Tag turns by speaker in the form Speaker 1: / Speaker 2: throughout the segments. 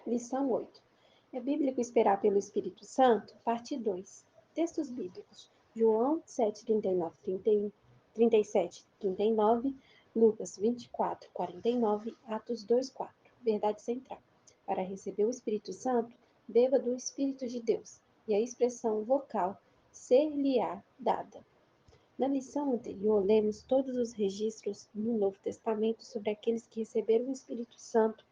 Speaker 1: Lição 8. É bíblico esperar pelo Espírito Santo? Parte 2. Textos bíblicos. João 7, 39, 31, 37, 39, Lucas 24, 49, Atos 2, 4. Verdade central. Para receber o Espírito Santo, beba do Espírito de Deus, e a expressão vocal ser-lhe-á dada. Na lição anterior, lemos todos os registros no Novo Testamento sobre aqueles que receberam o Espírito Santo,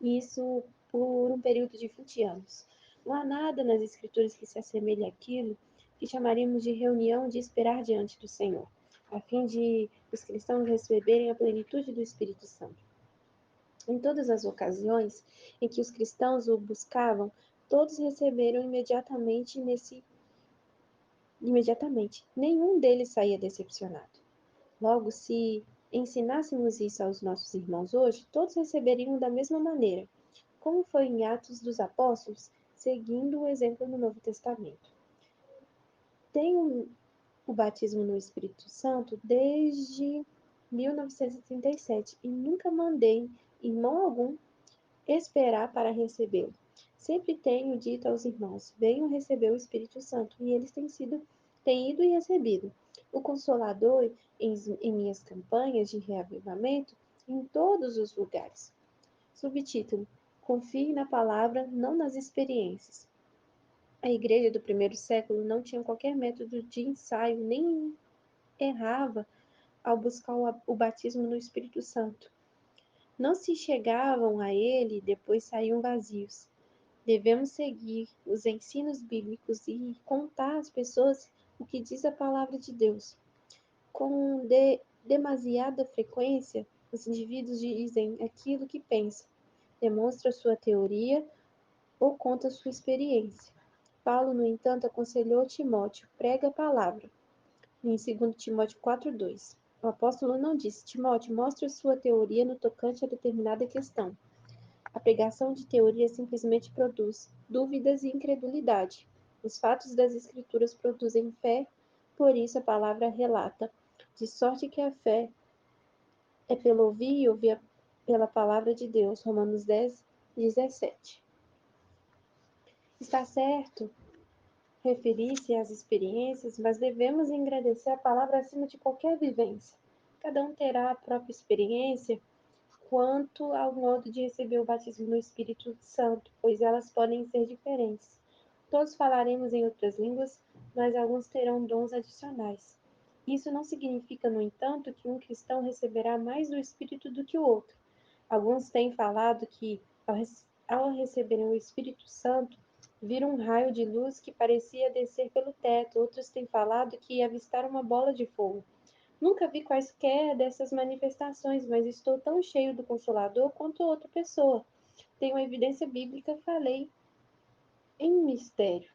Speaker 1: e isso por um período de 20 anos. Não há nada nas Escrituras que se assemelhe àquilo que chamaríamos de reunião de esperar diante do Senhor, a fim de os cristãos receberem a plenitude do Espírito Santo. Em todas as ocasiões em que os cristãos o buscavam, todos receberam imediatamente. Nenhum deles saía decepcionado. Logo, se ensinássemos isso aos nossos irmãos hoje, todos receberiam da mesma maneira, como foi em Atos dos Apóstolos, seguindo o exemplo no Novo Testamento. Tenho o batismo no Espírito Santo desde 1937 e nunca mandei irmão algum esperar para recebê-lo. Sempre tenho dito aos irmãos: venham receber o Espírito Santo, e eles têm ido e recebido. O Consolador em minhas campanhas de reavivamento em todos os lugares. Subtítulo: Confie na palavra, não nas experiências. A igreja do primeiro século não tinha qualquer método de ensaio, nem errava ao buscar o batismo no Espírito Santo. Não se chegavam a ele e depois saíam vazios. Devemos seguir os ensinos bíblicos e contar às pessoas o que diz a palavra de Deus. Com demasiada frequência, os indivíduos dizem aquilo que pensam, demonstram sua teoria ou contam sua experiência. Paulo, no entanto, aconselhou Timóteo: prega a palavra. Em 2 Timóteo 4:2. O apóstolo não disse: Timóteo, mostre sua teoria no tocante a determinada questão. A pregação de teoria simplesmente produz dúvidas e incredulidade. Os fatos das Escrituras produzem fé, por isso a palavra relata, de sorte que a fé é pelo ouvir e ouvir pela palavra de Deus. Romanos 10:17. Está certo referir-se às experiências, mas devemos engrandecer a palavra acima de qualquer vivência. Cada um terá a própria experiência quanto ao modo de receber o batismo no Espírito Santo, pois elas podem ser diferentes. Todos falaremos em outras línguas, mas alguns terão dons adicionais. Isso não significa, no entanto, que um cristão receberá mais do Espírito do que o outro. Alguns têm falado que, ao receberem o Espírito Santo, viram um raio de luz que parecia descer pelo teto. Outros têm falado que avistaram uma bola de fogo. Nunca vi quaisquer dessas manifestações, mas estou tão cheio do Consolador quanto outra pessoa. Tenho evidência bíblica, falei em mistério.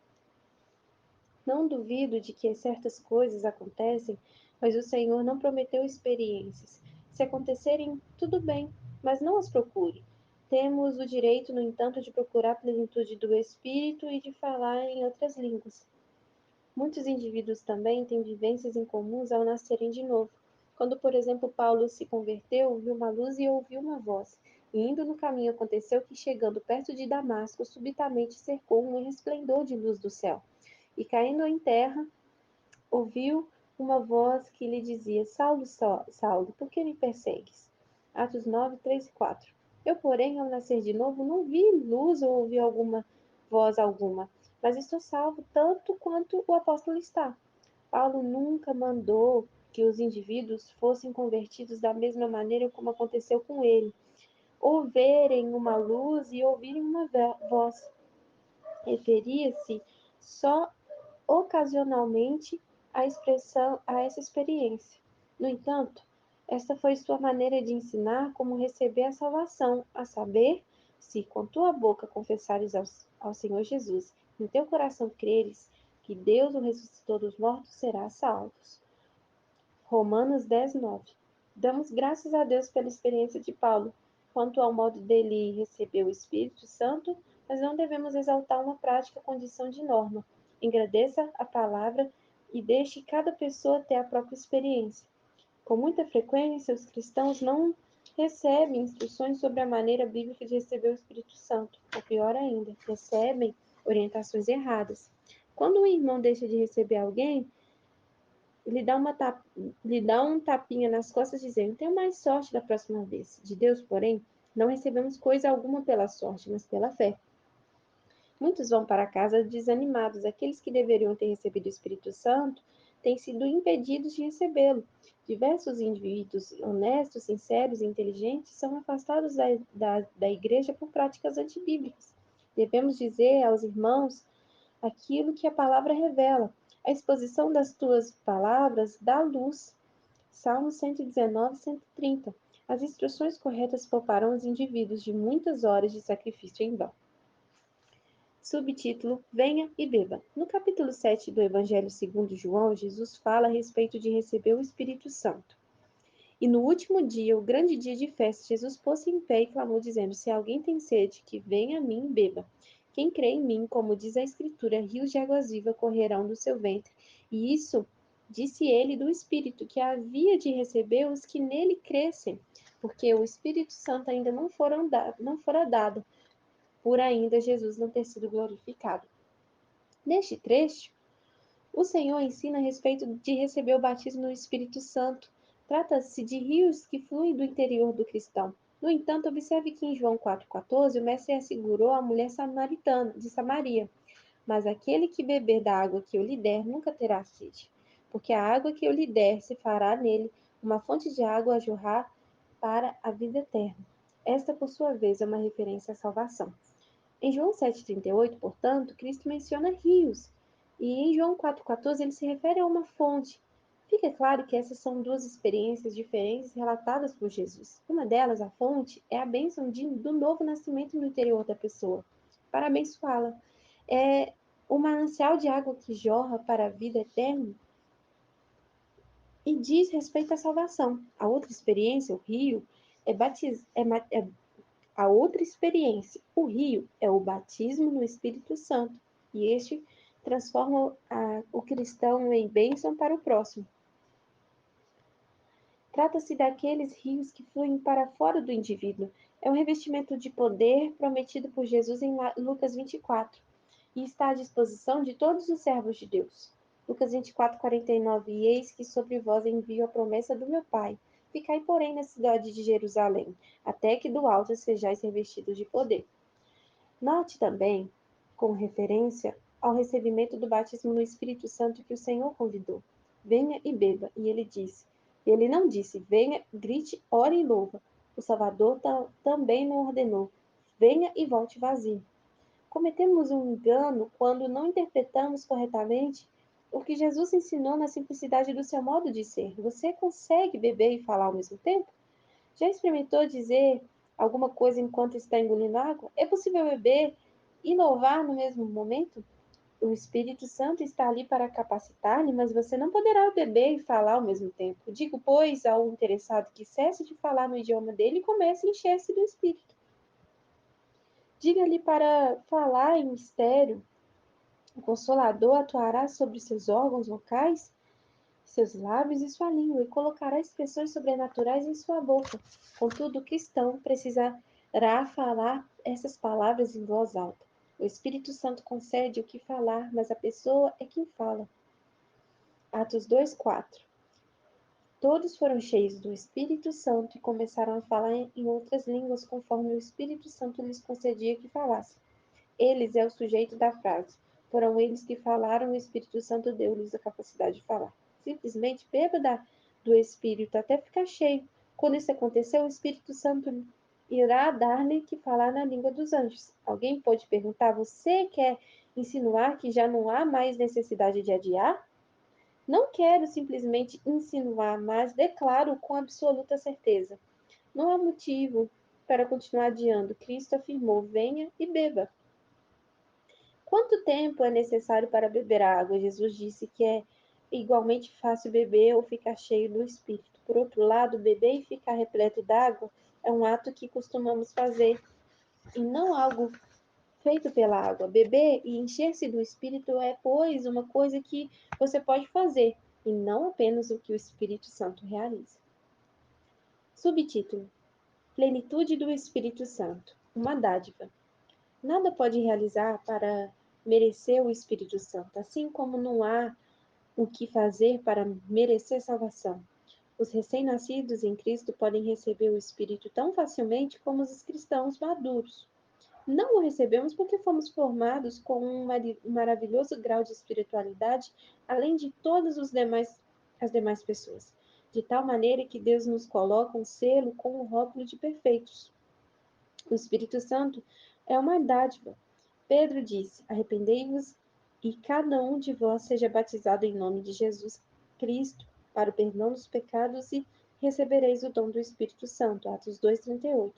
Speaker 1: Não duvido de que certas coisas acontecem, mas o Senhor não prometeu experiências. Se acontecerem, tudo bem, mas não as procure. Temos o direito, no entanto, de procurar a plenitude do Espírito e de falar em outras línguas. Muitos indivíduos também têm vivências incomuns ao nascerem de novo. Quando, por exemplo, Paulo se converteu, viu uma luz e ouviu uma voz. E indo no caminho aconteceu que, chegando perto de Damasco, subitamente cercou um resplendor de luz do céu. E caindo em terra, ouviu uma voz que lhe dizia: Saulo, Saulo, por que me persegues? Atos 9, 3 e 4. Eu, porém, ao nascer de novo, não vi luz ou ouvi voz alguma, mas estou salvo tanto quanto o apóstolo está. Paulo nunca mandou que os indivíduos fossem convertidos da mesma maneira como aconteceu com ele, ou verem uma luz e ouvirem uma voz. Referia-se só ocasionalmente a essa experiência. No entanto, esta foi sua maneira de ensinar como receber a salvação, a saber, se com tua boca confessares ao Senhor Jesus, e em teu coração creres que Deus o ressuscitou dos mortos, serás salvos. Romanos 10:9. Damos graças a Deus pela experiência de Paulo, quanto ao modo dele receber o Espírito Santo, mas não devemos exaltar uma prática condição de norma. Engrandeça a palavra e deixe cada pessoa ter a própria experiência. Com muita frequência, os cristãos não recebem instruções sobre a maneira bíblica de receber o Espírito Santo, ou pior ainda, recebem orientações erradas. Quando um irmão deixa de receber alguém, lhe dá um tapinha nas costas dizendo: tenha mais sorte da próxima vez. De Deus, porém, não recebemos coisa alguma pela sorte, mas pela fé. Muitos vão para casa desanimados. Aqueles que deveriam ter recebido o Espírito Santo têm sido impedidos de recebê-lo. Diversos indivíduos honestos, sinceros e inteligentes são afastados da igreja por práticas antibíblicas. Devemos dizer aos irmãos aquilo que a palavra revela. A exposição das tuas palavras dá luz. Salmo 119, 130. As instruções corretas pouparão os indivíduos de muitas horas de sacrifício em vão. Subtítulo: Venha e beba. No capítulo 7 do Evangelho segundo João, Jesus fala a respeito de receber o Espírito Santo. E no último dia, o grande dia de festa, Jesus pôs-se em pé e clamou, dizendo: Se alguém tem sede, que venha a mim e beba. Quem crê em mim, como diz a Escritura, rios de águas vivas correrão do seu ventre. E isso disse ele do Espírito, que havia de receber os que nele crescem, porque o Espírito Santo ainda não fora dado, por ainda Jesus não ter sido glorificado. Neste trecho, o Senhor ensina a respeito de receber o batismo no Espírito Santo. Trata-se de rios que fluem do interior do cristão. No entanto, observe que em João 4,14, o Mestre assegurou à mulher samaritana de Samaria: Mas aquele que beber da água que eu lhe der nunca terá sede, porque a água que eu lhe der se fará nele uma fonte de água a jorrar para a vida eterna. Esta, por sua vez, é uma referência à salvação. Em João 7,38, portanto, Cristo menciona rios, e em João 4,14 ele se refere a uma fonte. Fica claro que essas são duas experiências diferentes relatadas por Jesus. Uma delas, a fonte, é a bênção do novo nascimento no interior da pessoa, para abençoá-la. É o manancial de água que jorra para a vida eterna e diz respeito à salvação. A outra experiência, o rio, a outra experiência, o rio, é o batismo no Espírito Santo, e este transforma o cristão em bênção para o próximo. Trata-se daqueles rios que fluem para fora do indivíduo. É um revestimento de poder prometido por Jesus em Lucas 24 e está à disposição de todos os servos de Deus. Lucas 24, 49. E eis que sobre vós envio a promessa do meu Pai. Ficai, porém, na cidade de Jerusalém, até que do alto sejais revestidos de poder. Note também, com referência ao recebimento do batismo no Espírito Santo que o Senhor convidou: venha e beba. E ele não disse: venha, grite, ore e louva. O Salvador também não ordenou: venha e volte vazio. Cometemos um engano quando não interpretamos corretamente o que Jesus ensinou na simplicidade do seu modo de ser. Você consegue beber e falar ao mesmo tempo? Já experimentou dizer alguma coisa enquanto está engolindo água? É possível beber e louvar no mesmo momento? O Espírito Santo está ali para capacitar-lhe, mas você não poderá beber e falar ao mesmo tempo. Digo, pois, ao interessado que cesse de falar no idioma dele e comece a encher-se do Espírito. Diga-lhe para falar em mistério. O Consolador atuará sobre seus órgãos vocais, seus lábios e sua língua, e colocará expressões sobrenaturais em sua boca. Contudo, o cristão precisará falar essas palavras em voz alta. O Espírito Santo concede o que falar, mas a pessoa é quem fala. Atos 2:4. Todos foram cheios do Espírito Santo e começaram a falar em outras línguas conforme o Espírito Santo lhes concedia que falassem. Eles é o sujeito da frase. Foram eles que falaram, o Espírito Santo deu-lhes a capacidade de falar. Simplesmente beba do Espírito até ficar cheio. Quando isso acontecer, o Espírito Santo irá dar-lhe que falar na língua dos anjos. Alguém pode perguntar: você quer insinuar que já não há mais necessidade de adiar? Não quero simplesmente insinuar, mas declaro com absoluta certeza. Não há motivo para continuar adiando. Cristo afirmou: venha e beba. Quanto tempo é necessário para beber água? Jesus disse que é igualmente fácil beber ou ficar cheio do Espírito. Por outro lado, beber e ficar repleto d'água é um ato que costumamos fazer e não algo feito pela água. Beber e encher-se do Espírito é, pois, uma coisa que você pode fazer e não apenas o que o Espírito Santo realiza. Subtítulo: Plenitude do Espírito Santo, uma dádiva. Nada pode realizar para merecer o Espírito Santo, assim como não há o que fazer para merecer salvação. Os recém-nascidos em Cristo podem receber o Espírito tão facilmente como os cristãos maduros. Não o recebemos porque fomos formados com um maravilhoso grau de espiritualidade, além de todas as demais pessoas, de tal maneira que Deus nos coloca um selo com o rótulo de perfeitos. O Espírito Santo é uma dádiva. Pedro disse: Arrependei-vos e cada um de vós seja batizado em nome de Jesus Cristo para o perdão dos pecados e recebereis o dom do Espírito Santo. Atos 2:38.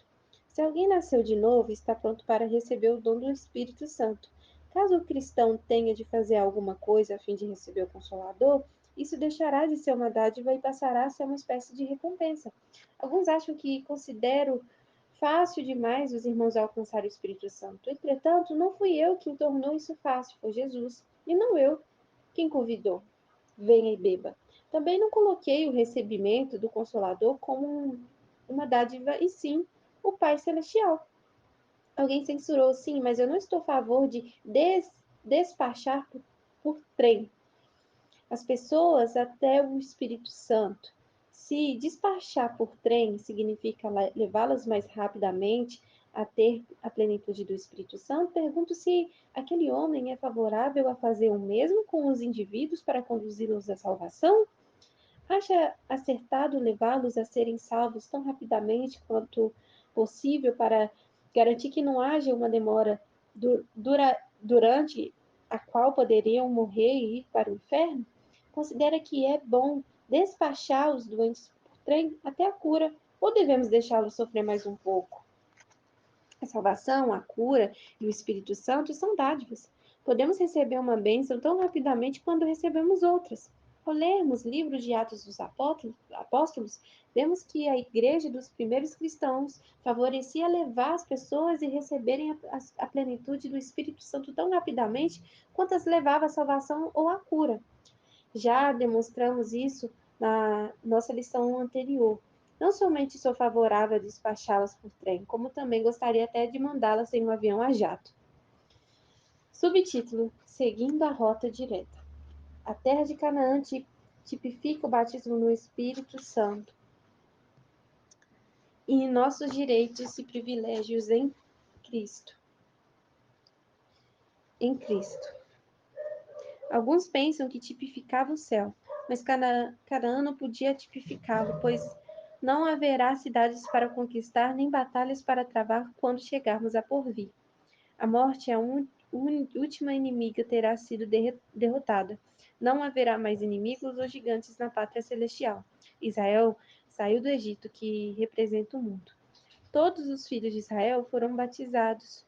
Speaker 1: Se alguém nasceu de novo, está pronto para receber o dom do Espírito Santo. Caso o cristão tenha de fazer alguma coisa a fim de receber o Consolador, isso deixará de ser uma dádiva e passará a ser uma espécie de recompensa. Alguns acham que considero fácil demais os irmãos alcançarem o Espírito Santo. Entretanto, não fui eu quem tornou isso fácil, foi Jesus, e não eu quem convidou. Venha e beba. Também não coloquei o recebimento do Consolador como uma dádiva, e sim o Pai Celestial. Alguém censurou, sim, mas eu não estou a favor de despachar por trem as pessoas até o Espírito Santo. Se despachar por trem significa levá-las mais rapidamente a ter a plenitude do Espírito Santo, pergunto se aquele homem é favorável a fazer o mesmo com os indivíduos para conduzi-los à salvação? Acha acertado levá-los a serem salvos tão rapidamente quanto possível para garantir que não haja uma demora durante a qual poderiam morrer e ir para o inferno? Considera que é bom despachar os doentes por trem até a cura, ou devemos deixá-los sofrer mais um pouco? A salvação, a cura e o Espírito Santo são dádivas. Podemos receber uma bênção tão rapidamente quando recebemos outras. Ao lermos livros de Atos dos Apóstolos, vemos que a igreja dos primeiros cristãos favorecia levar as pessoas e receberem a plenitude do Espírito Santo tão rapidamente quanto as levava à salvação ou à cura. Já demonstramos isso na nossa lição anterior. Não somente sou favorável a despachá-las por trem, como também gostaria até de mandá-las em um avião a jato. Subtítulo: Seguindo a rota direta. A terra de Canaã tipifica o batismo no Espírito Santo e nossos direitos e privilégios em Cristo. Alguns pensam que tipificava o céu, mas Canaã não podia tipificá-lo, pois não haverá cidades para conquistar nem batalhas para travar quando chegarmos a Porvir. A morte, a última inimiga, terá sido derrotada. Não haverá mais inimigos ou gigantes na pátria celestial. Israel saiu do Egito, que representa o mundo. Todos os filhos de Israel foram batizados.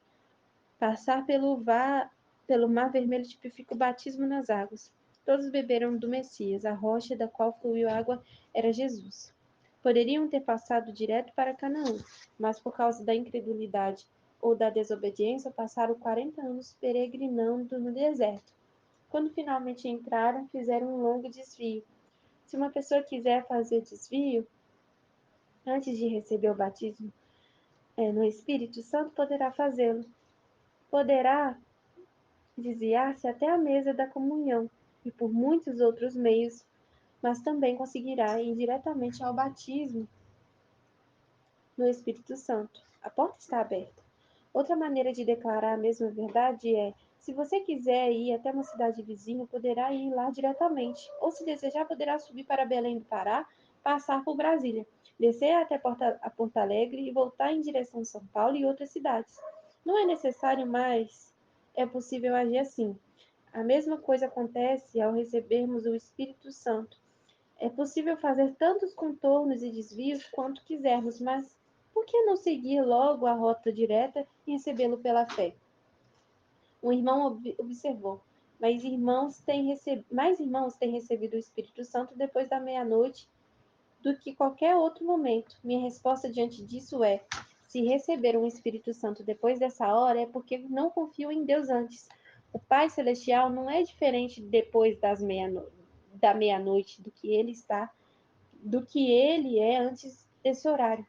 Speaker 1: Passar pelo Mar Vermelho tipifica o batismo nas águas. Todos beberam do Messias, a rocha da qual fluiu água era Jesus. Poderiam ter passado direto para Canaã, mas por causa da incredulidade ou da desobediência passaram 40 anos peregrinando no deserto. Quando finalmente entraram, fizeram um longo desvio. Se uma pessoa quiser fazer desvio antes de receber o batismo no Espírito Santo, poderá fazê-lo. Poderá desviar-se até a mesa da comunhão e por muitos outros meios, mas também conseguirá ir diretamente ao batismo no Espírito Santo. A porta está aberta. Outra maneira de declarar a mesma verdade é: se você quiser ir até uma cidade vizinha, poderá ir lá diretamente, ou se desejar, poderá subir para Belém do Pará, passar por Brasília, descer até Porto Alegre e voltar em direção a São Paulo e outras cidades. Não é necessário, mas é possível agir assim. A mesma coisa acontece ao recebermos o Espírito Santo. É possível fazer tantos contornos e desvios quanto quisermos, mas por que não seguir logo a rota direta e recebê-lo pela fé? Um irmão observou: mais irmãos têm recebido o Espírito Santo depois da meia-noite do que qualquer outro momento. Minha resposta diante disso é: se receberam o Espírito Santo depois dessa hora, é porque não confiam em Deus antes. O Pai Celestial não é diferente depois da meia-noite do que ele é antes desse horário.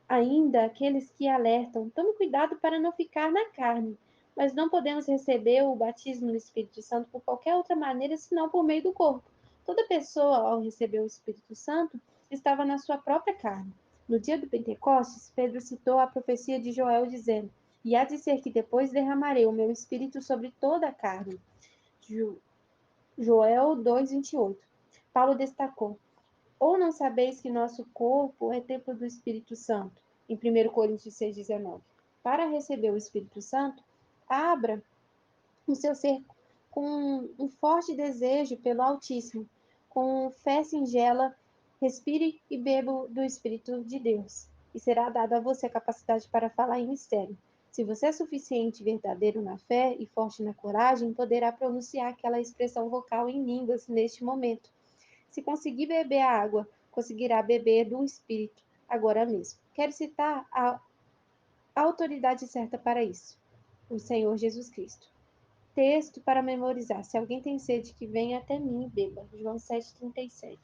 Speaker 1: Ainda aqueles que alertam, tome cuidado para não ficar na carne, mas não podemos receber o batismo no Espírito Santo por qualquer outra maneira senão por meio do corpo. Toda pessoa, ao receber o Espírito Santo, estava na sua própria carne. No dia do Pentecostes, Pedro citou a profecia de Joel dizendo: E há de ser que depois derramarei o meu espírito sobre toda a carne. Joel 2:28. Paulo destacou: ou não sabeis que nosso corpo é templo do Espírito Santo? Em 1 Coríntios 6,19. Para receber o Espírito Santo, abra o seu ser com um forte desejo pelo Altíssimo, com fé singela, respire e beba do Espírito de Deus, e será dada a você a capacidade para falar em mistério. Se você é suficiente e verdadeiro na fé e forte na coragem, poderá pronunciar aquela expressão vocal em línguas neste momento. Se conseguir beber a água, conseguirá beber do Espírito agora mesmo. Quero citar a autoridade certa para isso: o Senhor Jesus Cristo. Texto para memorizar: se alguém tem sede, que venha até mim e beba. João 7,37.